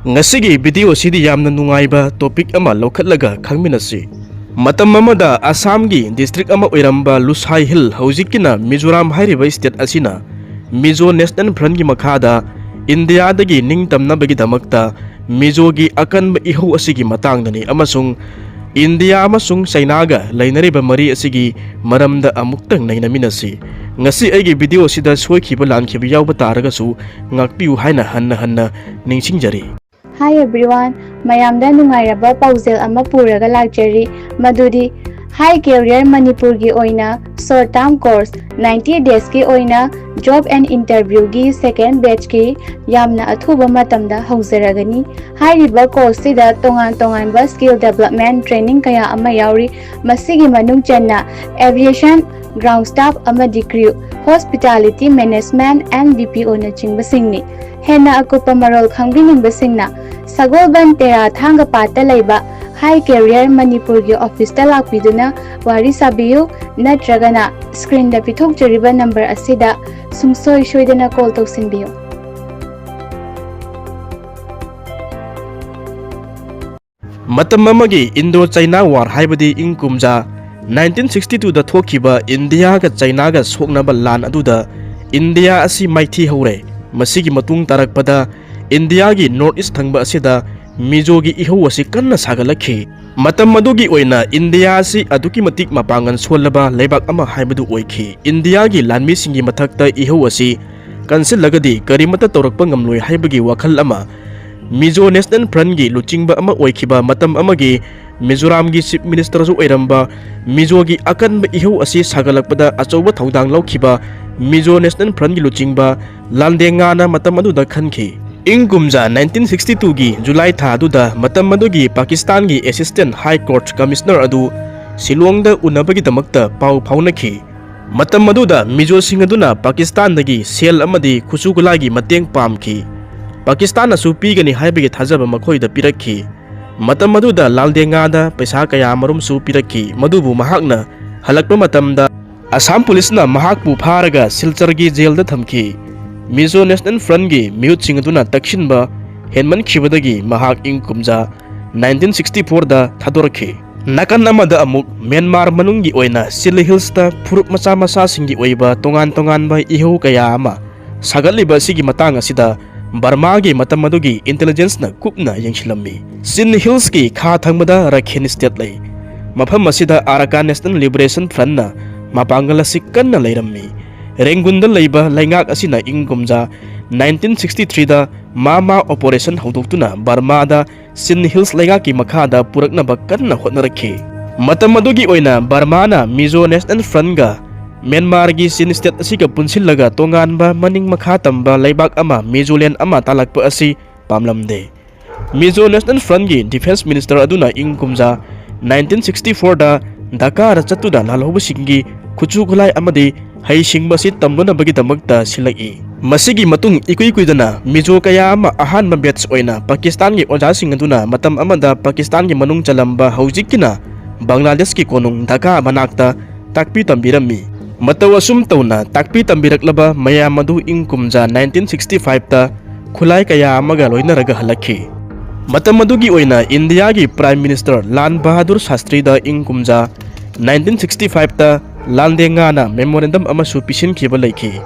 Ngasigi video sidi yamna nungaiba topic ama lokhatlaga khangminasi. Matam amada Assam gi district ama oiramba Lusai Hill haujikina Mizoram hairiba state asina Mizo National Front gi makhada India dagi ningtamna bagi damakta Mizo gi akanba ihu asigi matangdani amasung India amasung China-ga lainariba mari asigi maramda amuktang nainaminasi. Ngasi aigi video sida soikhiba lankhiba yawba taragasu ngakpiyu haina hanna ningsingjari. Hi everyone, mayamda nungairaba pausel ama puraga lakjari madudi high career Manipur gi oina short term course 90 days ki oina job and interview gi second batch ki yamna athuba matamda hauzaragani. Hairiba course sida tongan ba skill development training kaya ama yauri masigi manung channa aviation ground staff amadi crew hospitality management and BPO na chingba singni. Hena akupa marol khangbining basingna Sagolban Tera Thanga Pata Laiba High Career Manipur gi office ta lakpiduna wari sabiyu natragana screen da Thokchariba number asida sungsoi shoidana call tausinbiyo. Matam amagi Indo-China war haibadi ingkumja 1962 da thokiba India ga China ga soknaba lan aduda India asi maithi hore. Masigi matung tarakpada India gi North East thangba asida Mizo gi ihu asi kanna sagalakhi. Matam madugi oina India asi aduki matik mapangan solaba leibak ama haibadu oikhi. India gi lanmi singi mathakta ihu asi kansil lagadi karimata torakpa ngamloi haibagi wakhal ama Mizo National Front gi luchingba ama oikhiba matam amagi Mizoram gi Chief Minister su oiramba Mizo gi akanba ihu asi sagalakpada achoba thaudang laukhiba Mizo National Front gi luchingba landengana matam aduda khankhi. Ingkumja 1962 gi July tha aduda matam adugi Pakistan gi Assistant High Court Commissioner adu Shillongda unabagi damakta pau phaunakhi. Matam aduda Mizo sing aduna Pakistan dagi sel amadi khusugulagi mateng pamkhi. Pakistan asu pigani haibagi thajaba makhoida pirakhi. Matam aduda landengada paisa kaya marum su pirakhi. Madubu mahakna halakpa matamda Assam Police na mahakpu pharaga Silchar gi jail da thamki. Mizo National Front gi miut singaduna takshinba henman khibadagi mahak ingkumja 1964 da thadorakhi. Nakan amada amuk Myanmar manungi oina Sili Hills ta phurup macha singi oiba tongan ba ihu kaya ama sagaliba sigi matang asida Burma gi matam adugi intelligence na kupna yengsilammi. Sili Hills gi kha thangmada Rakhine state lai. Mafam asida Arakan National Liberation Front na mapangal sikkan na lairammi. Rengunda laiba laingak asina ingkumja 1963 da Mama Operation haudoktuna Burma da Sin Hills laingaki makhada puraknaba kanna hotnarakhi. Matam adugi oina Burma na Mizo National Front ga Myanmar gi Sin state asiga punsillaga tonganba maning makha tamba laibak ama Mizoland ama talakpa asi pamlamde. Mizo National Front gi Defense Minister aduna ingkumja 1964 da Dhaka ra chatuda lalhobasinggi khuchugulai amadi haisingba si tambuna bagi damakta silaki. Masigi matung ikuidana Mizo kaya ama ahanba batch oina Pakistan gi ojasing aduna matam amada Pakistan gi manung chalamba haujikina Bangladesh ki konung Dhaka manakta takpi tambirami. Matawasum tawna takpi tambiraklaba mayam adu ingkumja 1965 ta khulai kaya amaga loinaraga halakhi. Matam adugi oina India gi Prime Minister Lan Bahadur Shastri da ingkumja 1965 ta landengana memorandum amasu pisin khiba laiki.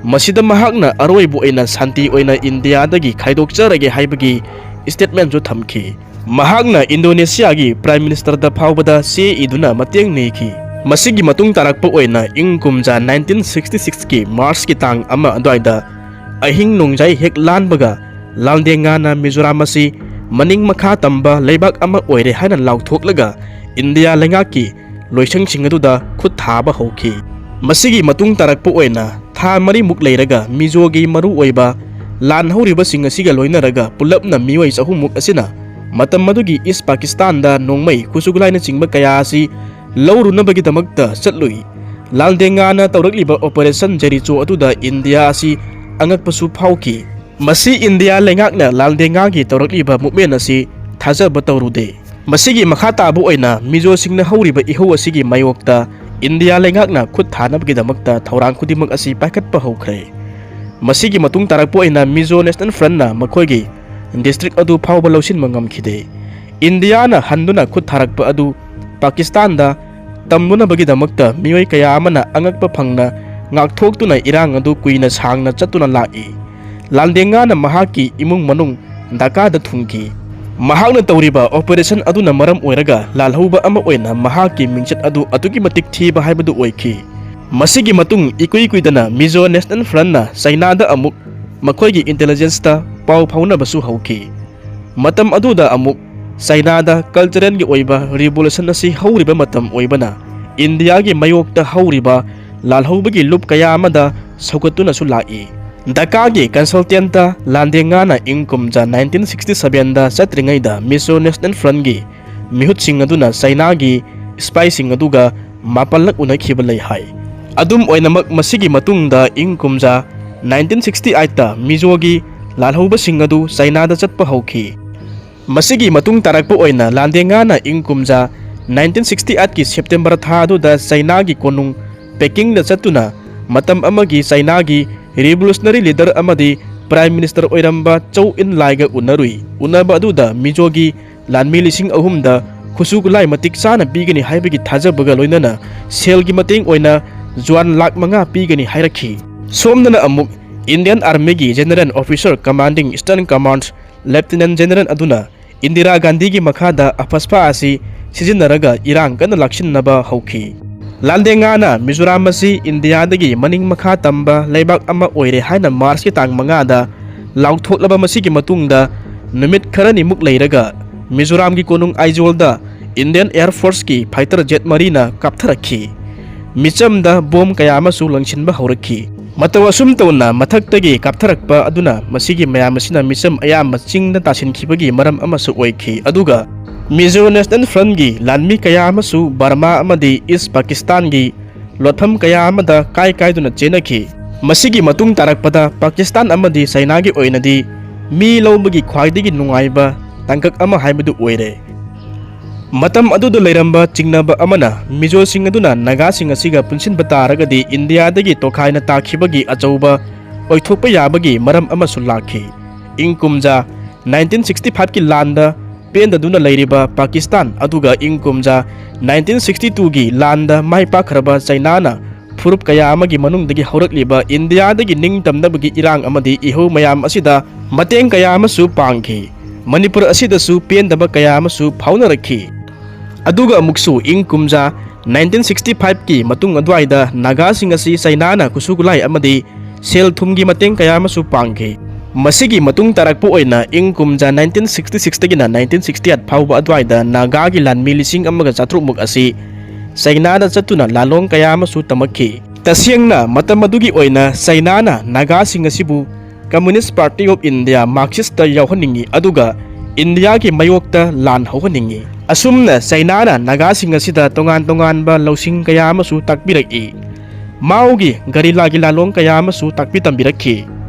Masida mahakna aroibu oina santi oina India dagi khaidokcharage haibagi statement jo thamki. Mahakna Indonesia gi Prime Minister da phawbada se iduna mateng neiki. Masigi matung tarakpa oina ingkumja 1966 ki March ki tang ama adwaida ahing nongjai hek lanbaga landengana Mizoram asi maning makha tamba leibak ama oire haina lauthoklaga India lengaki loisang singaduda khut thaba hauki. Masigi matung tarakpa oina tha mari muk leiraga Mizo gi maru oiba lan horiba singasiga loinaraga pulapna miwai chahumuk asina matam madugi East Pakistan da nongmai khusugulai na chingba kaya asi laurunabagi damakta chatlui. Landengana tawrakliba operation jericho atuda India asi angakpasu phauki. Masi India lengakna landengagi tawrakliba movement asi thajaba tawrude. Masigi makha tabu oina Mizo singna horiba ihu asigi mayokta India lengakna khut thanabagi damakta thorang khudimak asi paikhatpa hokre. Masigi matung tarakpo oina Mizo National Front na makhoigi district adu phawba lausinba ngamkhide Indiana handuna khut tharakpa adu Pakistan da tamnunabagidamakta miyoi kaya amana angakpa phangna ngakthoktunna irang adu kuina sangna chatuna lai Landengana mahaki imung manung Dhaka da thungki mahakna tawriba operation aduna maram oiraga lalhauba ama oina mahaki mingchat adu atuki matik thiba haibadu oiki masigi matung ikuidana MIZO National Front na China da amuk makhoi gi intelligence ta pau phauna basu hauki matam aduda amuk China da cultural gi oiba revolution asi hauriba matam oibana India gi mayok ta hauriba lalhauba gi lup kaya amada saukatuna su lai Dhaka gi consultant ta Landengana ingkumja 1967 da satringai da MIZO National Front gi mihut sing aduna China gi spy sing aduga mapalak unakhiba lei hai adum oinamak masigi matungda ingkumja 1968 ta MIZO gi lalhauba sing adu China da chatpa hauki masigi matung tarakpa oina Landengana ingkumja 1968 ki September tha adu da China gi konung Peking da chatuna matam amagi China gi revolutionary leader amadi prime minister oiramba Chow In Laiga unarui unaba aduda MIZO gi lanmi lising ahum da khusugulai matik sana pigani haibagi thajabaga loinana sel gi mateng oina juan lakh manga pigani hairakhi somnana amuk Indian Army gi general officer commanding Eastern Command Lieutenant General aduna Indira Gandhi gi makhada afaspa asi sijinaraga irang kana lakshinnaba hauki Landengana Mizoram asi India dagi maning makha tamba leibak ama oire haina March ki tang manga da lauthoklaba masigi matungda numit kharani muk leiraga Mizoram gi konung Aizawl da Indian Air Force ki fighter jet marina kaptharakhi micham da bom kaya amasu langsinba haurakhi matawasum tawna mathaktagi kaptharakpa aduna masigi mayam asina micham ayam chingda tasinkhibagi maram amasu oikhi aduga MIZO National Front gi lanmi kaya amasu Burma amadi East Pakistan gi lotham kaya amada kai duna chenakhi masigi matung tarakpada Pakistan amadi China gi oinadi mi lobagi khwaidagi nungaiba tangkak ama haibadu oire matam adudu leiramba chingnaba amana MIZO sing aduna NAGA sing asiga punsinba taragadi India dagi tokhaina takhibagi achauba oithokpa yabagi maram amasu lakhi ingkumja 1965 ki landa Penda duna leiriba Pakistan aduga ingkumja 1962 gi landa mai pakhraba China na furup kaya amagi manungdagi haurakliba India dagi ningtamnabagi irang amadi iho mayam asida mateng kaya amasu pangki Manipur asida su pendaba kaya amasu phaunarakhi aduga amuksu ingkumja 1965 ki matung adwaida NAGA sing asi China na kusugulai amadi sel thumgi mateng kaya amasu pangki masigi matung tarakpo oina ingkumja 1966 tagina 1968 phawba adwaida NAGA gi lanmi lising amaga chatrumuk asi China da chatuna lalong kaya amasu tamakhi tasiengna matam adugi oina China na NAGA sing asibu Communist Party of India Marxist ta yawhaningi aduga India gi mayokta lan hawhaningi asumna China na NAGA sing asida tongan ba lausing kaya amasu takbiraki Mao gi garila gi lalong kaya amasu takpitambirakhi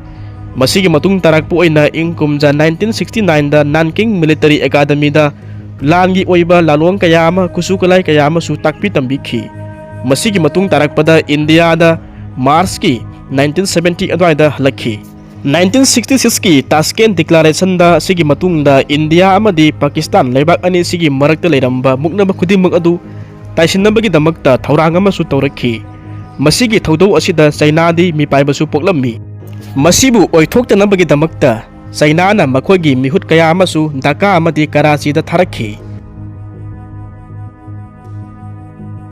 masigi matung tarakpo oina ingkumja 1969 da Nanking Military Academy da langi oiba lalong kayama kusukalai kayama su takpi tambikhi masigi matung tarakpada India da March ki 1970 adwaida halakhi 1966 ki Tashkent Declaration da sigi matung da India amadi Pakistan leibak ani sigi marakta leiramba muknaba khudimak adu taisinabagi damakta thaurang ama su tawrakhi masigi thodau asida China di mipaibasu poklammi Masibu oithoktanabagi damakta China na makhogi mihut kaya amasu Dhaka amadi Karachi da tharakhi